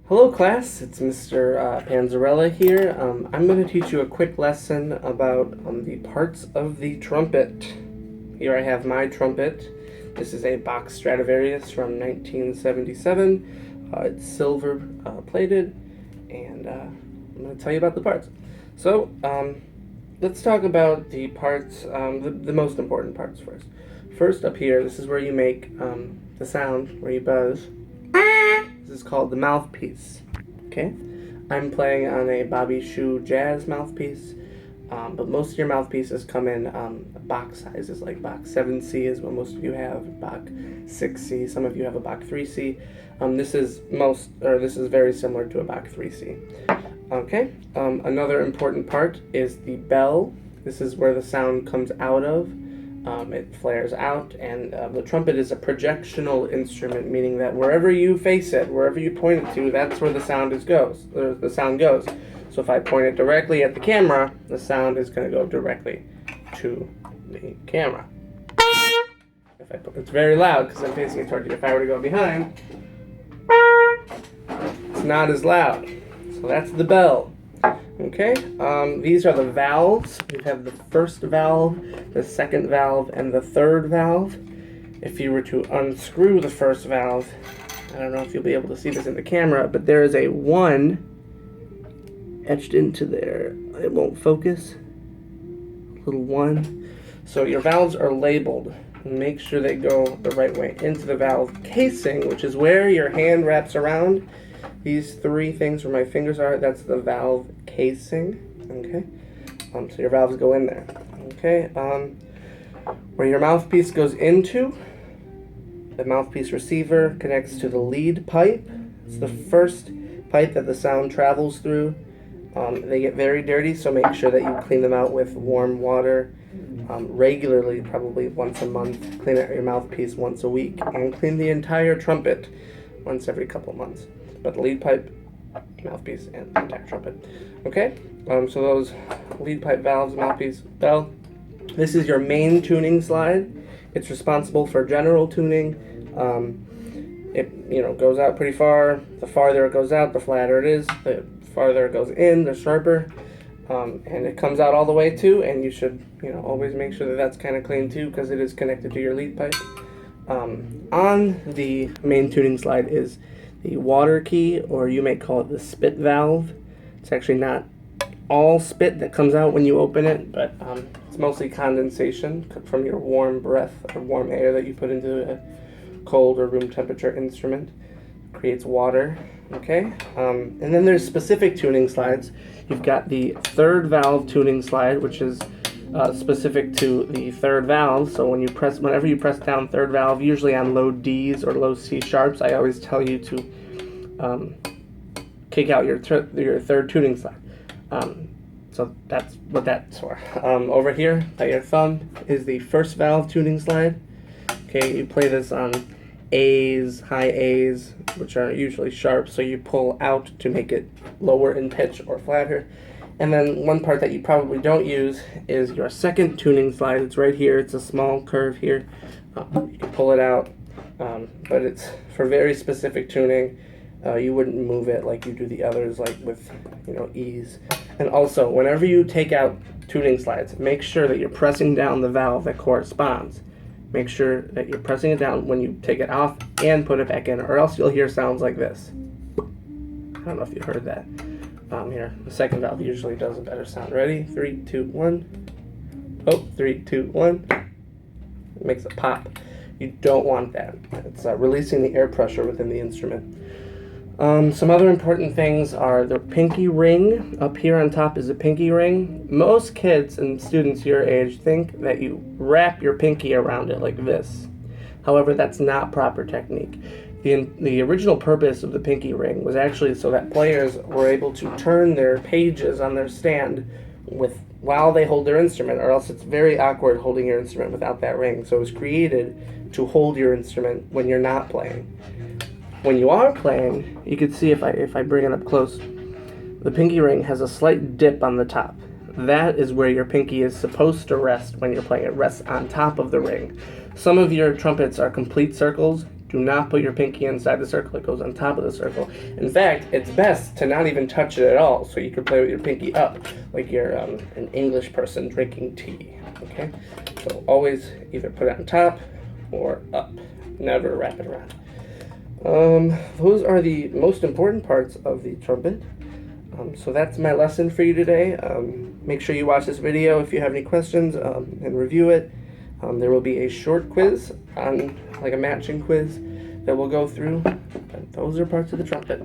Hello class, it's Mr. Panzarella here. I'm going to teach you a quick lesson about the parts of the trumpet. Here I have my trumpet. This is a Bach Stradivarius from 1977. It's silver plated, and I'm going to tell you about the parts. So, let's talk about the parts, the most important parts first. First up here, this is where you make the sound, where you buzz. This is called the mouthpiece. Okay, I'm playing on a Bobby Shoe jazz mouthpiece, but most of your mouthpieces come in Bach sizes, like Bach 7C is what most of you have, Bach 6C. Some of you have a Bach 3C. This is very similar to a Bach 3C. Okay. Another important part is the bell. This is where the sound comes out of. It flares out, and the trumpet is a projectional instrument, meaning that wherever you face it, wherever you point it to, that's where the sound goes. So if I point it directly at the camera, the sound is going to go directly to the camera. It's very loud because I'm facing it toward you. If I were to go behind, it's not as loud. So that's the bell. Okay, these are the valves. You have the first valve, the second valve, and the third valve. If you were to unscrew the first valve, I don't know if you'll be able to see this in the camera, but there is a 1 etched into there. It won't focus. Little 1. So your valves are labeled. Make sure they go the right way into the valve casing, which is where your hand wraps around. These 3 things where my fingers are, that's the valve casing, okay? So your valves go in there, okay? Where your mouthpiece goes into, the mouthpiece receiver connects to the lead pipe. It's the first pipe that the sound travels through. They get very dirty, so make sure that you clean them out with warm water regularly, probably once a month. Clean out your mouthpiece once a week, and clean the entire trumpet once every couple months. But the lead pipe, mouthpiece, and the entire trumpet. Okay, so those lead pipe, valves, mouthpiece, bell. This is your main tuning slide. It's responsible for general tuning. It goes out pretty far. The farther it goes out, the flatter it is. The farther it goes in, the sharper. And it comes out all the way too. And you should always make sure that that's kind of clean too, because it is connected to your lead pipe. On the main tuning slide is the water key, or you may call it the spit valve. It's actually not all spit that comes out when you open it, but it's mostly condensation from your warm breath or warm air that you put into a cold or room temperature instrument. It creates water, okay? And then there's specific tuning slides. You've got the third valve tuning slide, which is specific to the third valve. So whenever you press down third valve, usually on low D's or low C sharps, I always tell you to kick out your third tuning slide. So that's what that's for. Over here by your thumb is the first valve tuning slide. Okay, you play this on A's, high A's, which are usually sharp, so you pull out to make it lower in pitch or flatter. And then one part that you probably don't use is your second tuning slide. It's right here. It's a small curve here. You can pull it out, but it's for very specific tuning. You wouldn't move it like you do the others, like with E's. And also, whenever you take out tuning slides, make sure that you're pressing down the valve that corresponds. Make sure that you're pressing it down when you take it off and put it back in, or else you'll hear sounds like this. I don't know if you heard that. Here, the second valve usually does a better sound. Ready? 3, 2, 1. Oh, 3, 2, 1. It makes a pop. You don't want that. It's releasing the air pressure within the instrument. Some other important things are the pinky ring. Up here on top is a pinky ring. Most kids and students your age think that you wrap your pinky around it like this. However, that's not proper technique. The original purpose of the pinky ring was actually so that players were able to turn their pages on their stand while they hold their instrument, or else it's very awkward holding your instrument without that ring. So it was created to hold your instrument when you're not playing. When you are playing, you can see if I bring it up close, the pinky ring has a slight dip on the top. That is where your pinky is supposed to rest when you're playing. It rests on top of the ring. Some of your trumpets are complete circles. Do not put your pinky inside the circle. It goes on top of the circle. In fact, it's best to not even touch it at all, so you can play with your pinky up, like you're an English person drinking tea. Okay? So always either put it on top or up. Never wrap it around. Those are the most important parts of the trumpet. So that's my lesson for you today. Make sure you watch this video if you have any questions and review it. There will be a short quiz on, like a matching quiz, that we'll go through. And those are parts of the trumpet.